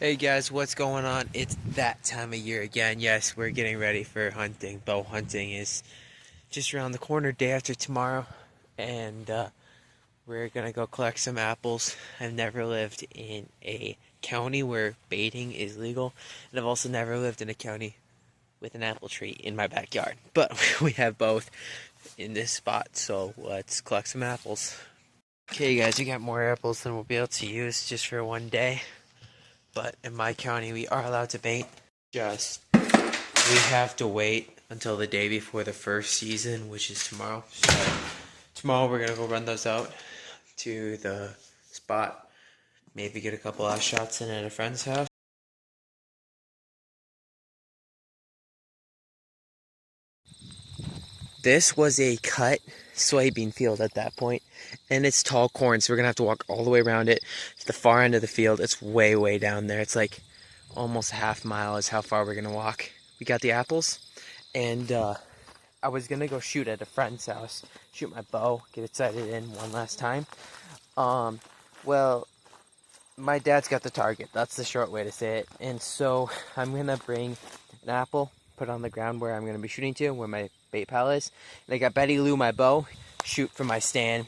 Hey guys, what's going on? It's that time of year again. Yes, we're getting ready for hunting. Bow hunting is just around the corner, day after tomorrow, and we're gonna go collect some apples. I've never lived in a county where baiting is legal, and I've also never lived in a county with an apple tree in my backyard. But we have both in this spot, so let's collect some apples. Okay guys, we got more apples than we'll be able to use just for one day. But in my county, we are allowed to bait. Just, we have to wait until the day before the first season, which is tomorrow. So, tomorrow we're gonna go run those out to the spot. Maybe get a couple last shots in at a friend's house. This was a cut soybean field at that point, and it's tall corn, so we're gonna have to walk all the way around it to the far end of the field. It's way, way down there. It's like almost a half mile is how far we're gonna walk. We got the apples, and I was gonna go shoot at a friend's house, shoot my bow, get it sighted in one last time. Well, my dad's got the target. That's the short way to say it. And so I'm gonna bring an apple, put it on the ground where I'm gonna be shooting to, where my bait pal is. And I got Betty Lou, my bow, shoot from my stand.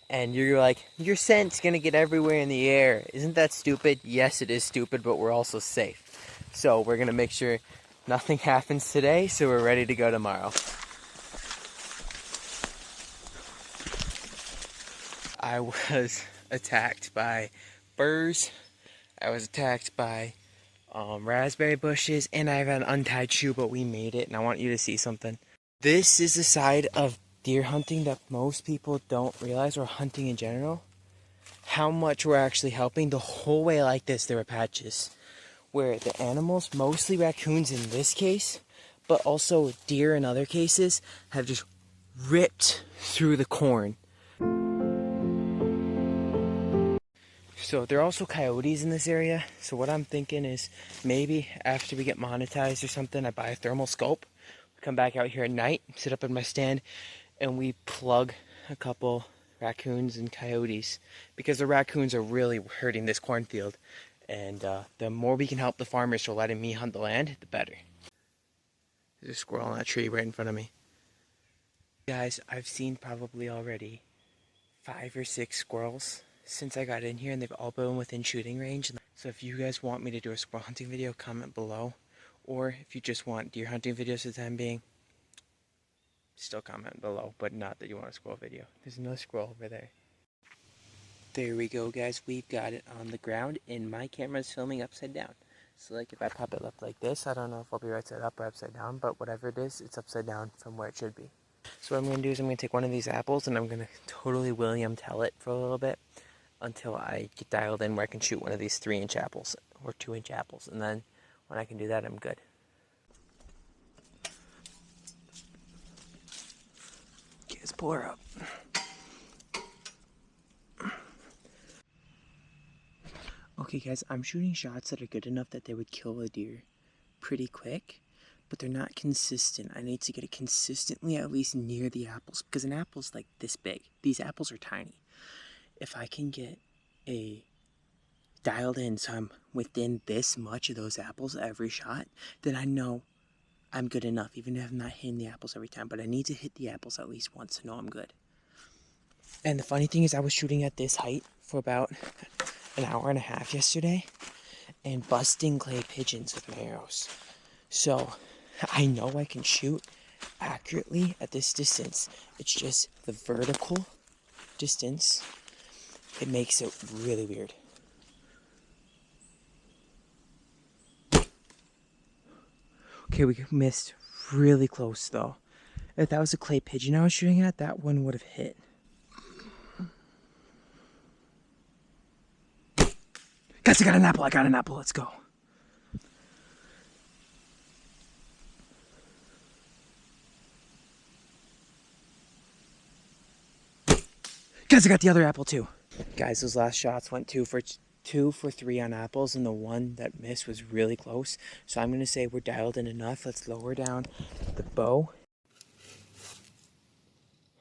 And you're like, your scent's gonna get everywhere in the air. Isn't that stupid? Yes, it is stupid, but we're also safe. So we're gonna make sure nothing happens today, so we're ready to go tomorrow. I was attacked by burrs. I was attacked by raspberry bushes, and I've had an untied shoe, but we made it, and I want you to see something. This is the side of deer hunting that most people don't realize, or hunting in general, how much we're actually helping. The whole way like this, there are patches where the animals, mostly raccoons in this case, but also deer in other cases, have just ripped through the corn. So there are also coyotes in this area. So what I'm thinking is maybe after we get monetized or something, I buy a thermal scope, come back out here at night, sit up in my stand, and we plug a couple raccoons and coyotes, because the raccoons are really hurting this cornfield. And the more we can help the farmers for letting me hunt the land, the better. There's a squirrel on that tree right in front of me. Guys, I've seen probably already 5 or 6 squirrels since I got in here, and they've all been within shooting range. So if you guys want me to do a squirrel hunting video, comment below. Or if you just want deer hunting videos for the time being, still comment below, but not that you want a squirrel video. There's another squirrel over there. There we go, guys. We've got it on the ground, and my camera's filming upside down. So like if I pop it up like this, I don't know if I'll be right side up or upside down, but whatever it is, it's upside down from where it should be. So what I'm going to do is I'm going to take one of these apples, and I'm going to totally William Tell it for a little bit until I get dialed in where I can shoot one of these 3-inch apples or 2-inch apples, and then when I can do that, I'm good. Okay, let's pull her up. Okay guys, I'm shooting shots that are good enough that they would kill a deer pretty quick, but they're not consistent. I need to get it consistently at least near the apples, because an apple's like this big. These apples are tiny. If I can get a dialed in so I'm within this much of those apples every shot, then I know I'm good enough, even if I'm not hitting the apples every time. But I need to hit the apples at least once to know I'm good. And the funny thing is, I was shooting at this height for about an hour and a half yesterday and busting clay pigeons with my arrows. So I know I can shoot accurately at this distance. It's just the vertical distance. It makes it really weird. Okay, we missed really close though. If that was a clay pigeon I was shooting at, that one would have hit. Guys, I got an apple, let's go. Guys, I got the other apple too. Guys, those last shots went 2 for 3 on apples, and the one that missed was really close. So I'm going to say we're dialed in enough. Let's lower down the bow.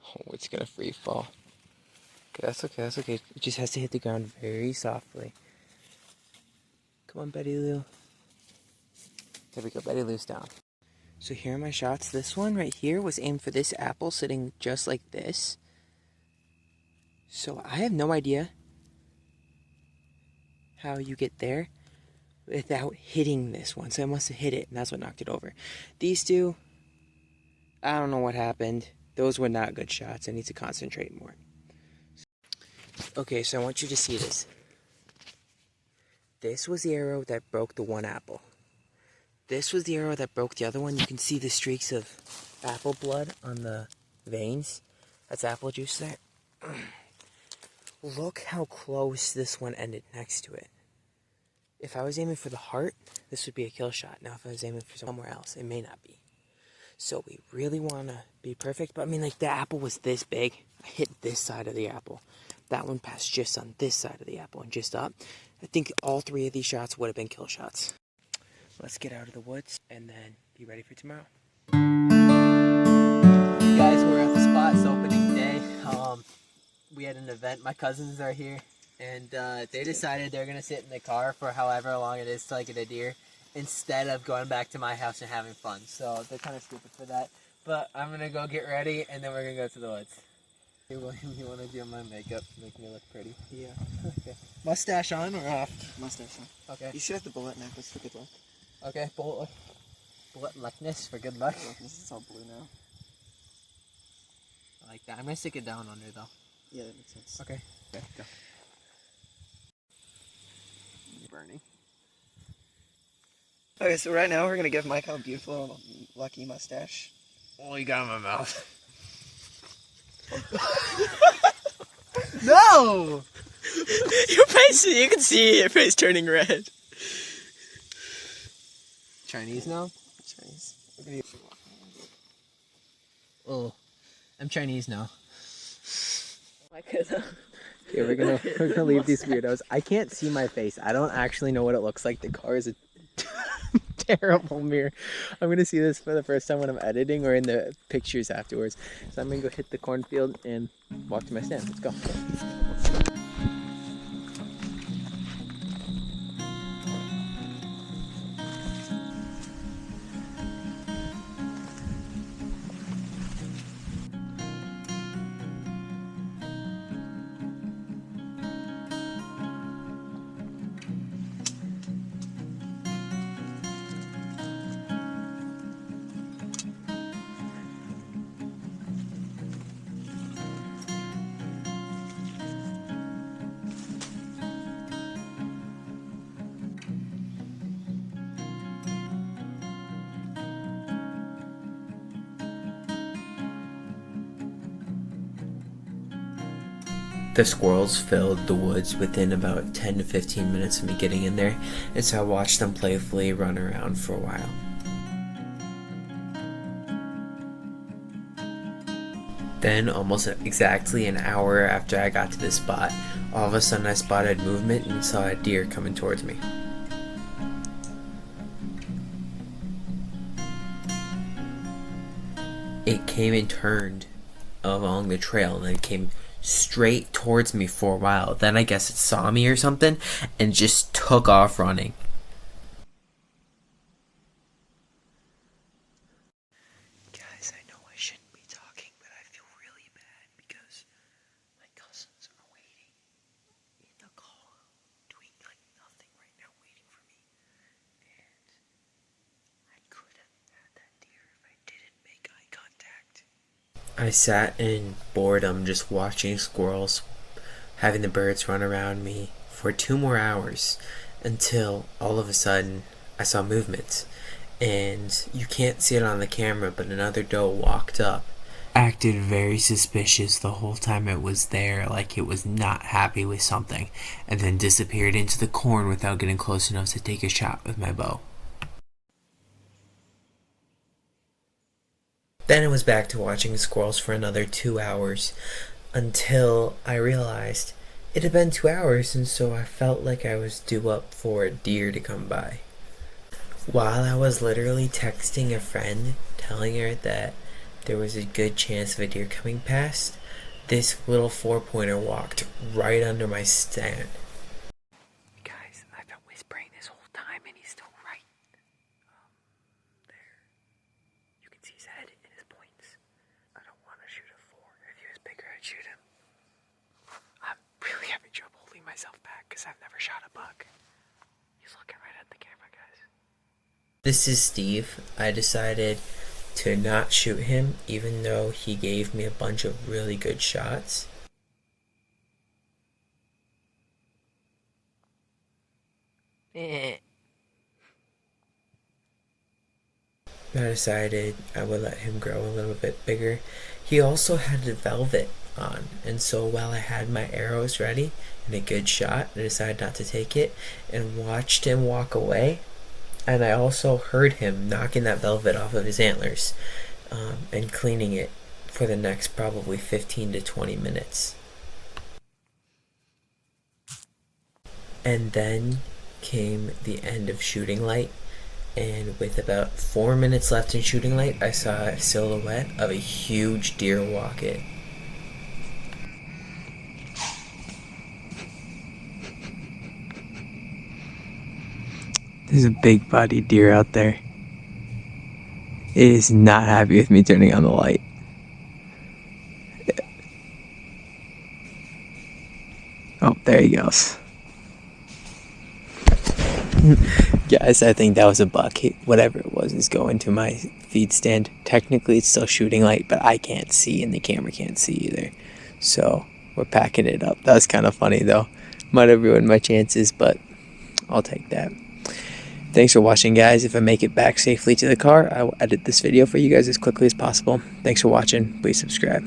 Oh, it's going to free fall. Okay, that's okay, that's okay. It just has to hit the ground very softly. Come on, Betty Lou. There we go, Betty Lou's down. So here are my shots. This one right here was aimed for this apple sitting just like this. So I have no idea how you get there without hitting this one. So I must have hit it, and that's what knocked it over. These two, I don't know what happened. Those were not good shots. I need to concentrate more. Okay, so I want you to see this. This was the arrow that broke the one apple. This was the arrow that broke the other one. You can see the streaks of apple blood on the veins. That's apple juice there. Look how close this one ended next to it. If I was aiming for the heart, this would be a kill shot. Now if I was aiming for somewhere else, it may not be. So we really want to be perfect. But I mean, like, the apple was this big. I hit this side of the apple. That one passed just on this side of the apple and just up. I think all three of these shots would have been kill shots. Let's get out of the woods and then be ready for tomorrow. You guys, we're at the spot. It's opening day. We had an event. My cousins are here, and they decided they're gonna sit in the car for however long it is till I get a deer, instead of going back to my house and having fun. So they're kind of stupid for that. But I'm gonna go get ready, and then we're gonna go to the woods. Hey William, you wanna do my makeup, make me look pretty? Yeah. Okay. Mustache on or off? Mustache on. Okay. You should have the bullet necklace for good luck. Okay, bullet likeness for good luck. This is all blue now. I like that. I'm gonna stick it down under though. Yeah, that makes sense. Okay. Okay, go. Burning. Okay, so right now we're gonna give Mike a beautiful, lucky mustache. Oh, you got it in my mouth. No! Your face, you can see your face turning red. Chinese now? Chinese. Oh, I'm Chinese now. Okay, we're gonna leave these weirdos. I can't see my face. I don't actually know what it looks like. The car is a terrible mirror. I'm gonna see this for the first time when I'm editing or in the pictures afterwards. So I'm gonna go hit the cornfield and walk to my stand. Let's go. The squirrels filled the woods within about 10 to 15 minutes of me getting in there, and so I watched them playfully run around for a while. Then, almost exactly an hour after I got to this spot, all of a sudden I spotted movement and saw a deer coming towards me. It came and turned along the trail, and then it came straight towards me for a while. Then I guess it saw me or something and just took off running. Guys, I know I shouldn't be talking, but I feel really bad because my cousins are waiting in the car, doing like nothing right now, waiting for me. And I could have had that deer if I didn't make eye contact. I sat in boredom just watching squirrels, having the birds run around me for 2 more hours until all of a sudden I saw movement. And you can't see it on the camera, but another doe walked up. Acted very suspicious the whole time it was there, like it was not happy with something, and then disappeared into the corn without getting close enough to take a shot with my bow. Then it was back to watching squirrels for another 2 hours until I realized it had been 2 hours, and so I felt like I was due up for a deer to come by. While I was literally texting a friend telling her that there was a good chance of a deer coming past, this little 4-pointer walked right under my stand. Guys, I've been whispering this whole This is Steve. I decided to not shoot him even though he gave me a bunch of really good shots. I decided I would let him grow a little bit bigger. He also had the velvet on, and so while I had my arrows ready and a good shot, I decided not to take it and watched him walk away. And I also heard him knocking that velvet off of his antlers and cleaning it for the next probably 15 to 20 minutes. And then came the end of shooting light, and with about 4 minutes left in shooting light, I saw a silhouette of a huge deer walk in. There's a big bodied deer out there. It is not happy with me turning on the light. Oh, there he goes. Guys, I think that was a buck. Whatever it was is going to my feed stand. Technically, it's still shooting light, but I can't see and the camera can't see either. So we're packing it up. That was kind of funny though. Might have ruined my chances, but I'll take that. Thanks for watching, guys. If I make it back safely to the car, I will edit this video for you guys as quickly as possible. Thanks for watching. Please subscribe.